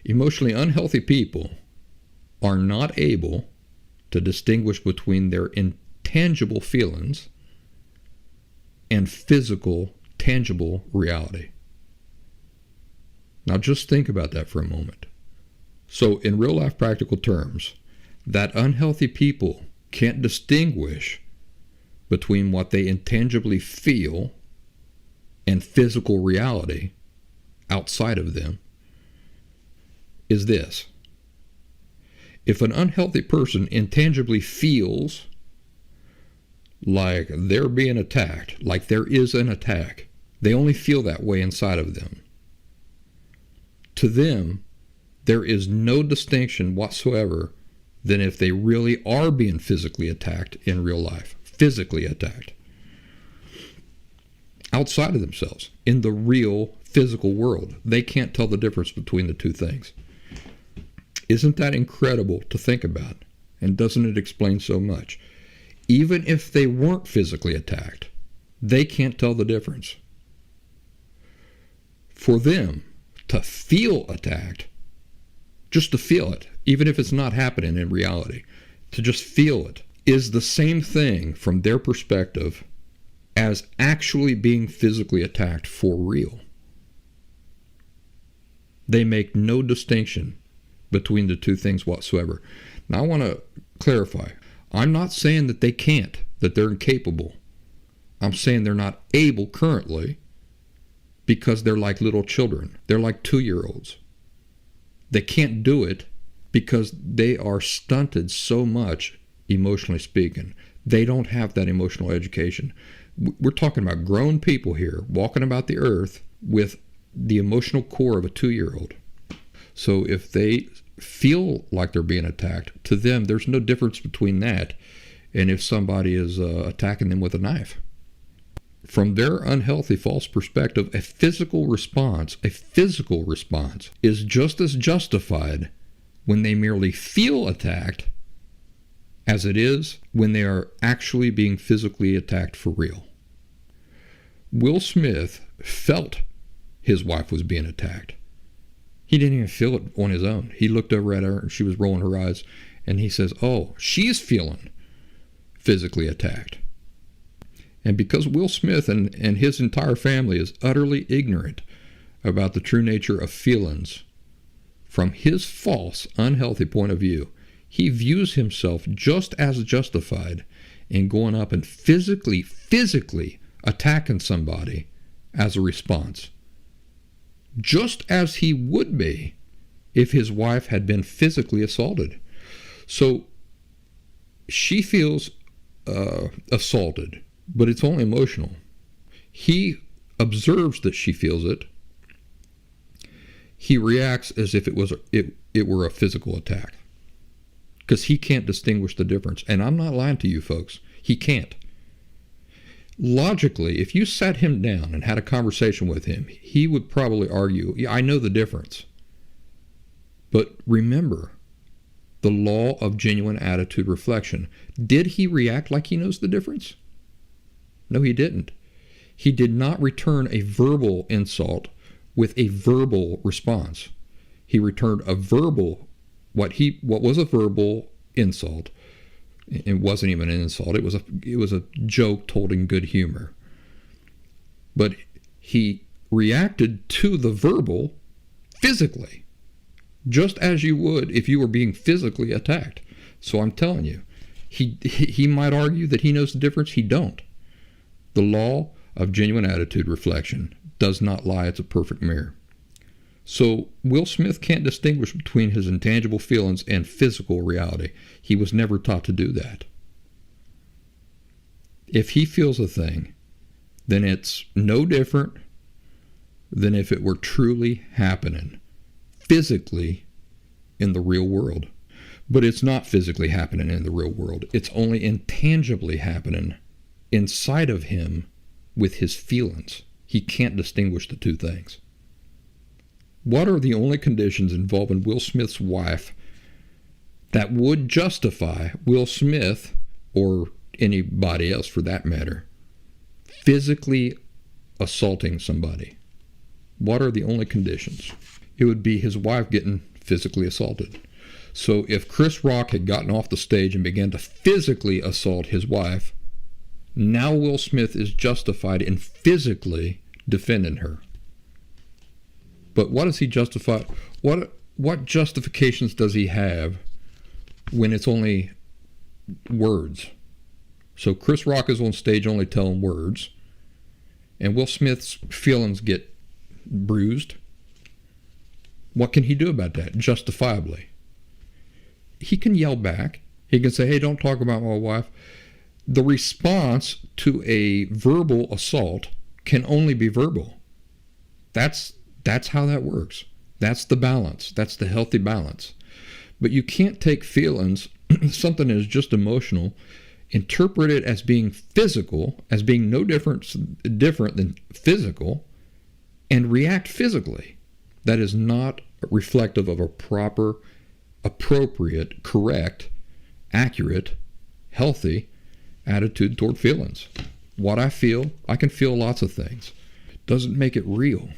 Emotionally unhealthy people are not able to distinguish between their intangible feelings and physical, tangible reality. Now just think about that for a moment. So in real life practical terms, that unhealthy people can't distinguish between what they intangibly feel and physical reality outside of them is this. If an unhealthy person intangibly feels like they're being attacked, like there is an attack, they only feel that way inside of them. To them, there is no distinction whatsoever than if they really are being physically attacked in real life. Physically attacked. Outside of themselves, in the real physical world, they can't tell the difference between the two things. Isn't that incredible to think about? And doesn't it explain so much? Even if they weren't physically attacked, they can't tell the difference. For them to feel attacked, just to feel it, even if it's not happening in reality, to just feel it, is the same thing from their perspective as actually being physically attacked for real. They make no distinction between the two things whatsoever. Now I want to clarify. I'm not saying that they can't, that they're incapable. I'm saying they're not able currently because they're like little children. They're like 2-year-olds. They can't do it because they are stunted so much, emotionally speaking. They don't have that emotional education. We're talking about grown people here walking about the earth with the emotional core of a 2-year-old. So if they feel like they're being attacked, to them there's no difference between that and if somebody is attacking them with a knife. From their unhealthy, false perspective, a physical response is just as justified when they merely feel attacked as it is when they are actually being physically attacked for real. Will Smith felt his wife was being attacked. He didn't even feel it on his own. He looked over at her and she was rolling her eyes and he says, oh, she's feeling physically attacked. And because Will Smith and his entire family is utterly ignorant about the true nature of feelings, from his false, unhealthy point of view, he views himself just as justified in going up and physically attacking somebody as a response. Just as he would be if his wife had been physically assaulted. So she feels assaulted, but it's only emotional. He observes that she feels it. He reacts as if it were a physical attack, because he can't distinguish the difference. And I'm not lying to you folks. He can't. Logically, if you sat him down and had a conversation with him, he would probably argue, yeah, I know the difference. But remember, the law of genuine attitude reflection. Did he react like he knows the difference? No, he didn't. He did not return a verbal insult with a verbal response. He returned a verbal, what was a verbal insult. It wasn't even an insult. It was a joke told in good humor. But he reacted to the verbal physically, just as you would if you were being physically attacked. So I'm telling you, he might argue that he knows the difference. He don't. The law of genuine attitude reflection does not lie. It's a perfect mirror. So Will Smith can't distinguish between his intangible feelings and physical reality. He was never taught to do that. If he feels a thing, then it's no different than if it were truly happening physically in the real world. But it's not physically happening in the real world. It's only intangibly happening inside of him with his feelings. He can't distinguish the two things. What are the only conditions involving Will Smith's wife that would justify Will Smith, or anybody else for that matter, physically assaulting somebody? What are the only conditions? It would be his wife getting physically assaulted. So if Chris Rock had gotten off the stage and began to physically assault his wife, now Will Smith is justified in physically defending her. But what does he justify? What justifications does he have when it's only words? So Chris Rock is on stage only telling words, and Will Smith's feelings get bruised. What can he do about that, justifiably? He can yell back. He can say, hey, don't talk about my wife. The response to a verbal assault can only be verbal. That's how that works. That's the balance. That's the healthy balance. But you can't take feelings, something that is just emotional, interpret it as being physical, as being no different than physical, and react physically. That is not reflective of a proper, appropriate, correct, accurate, healthy attitude toward feelings. What I feel, I can feel lots of things. Doesn't make it real.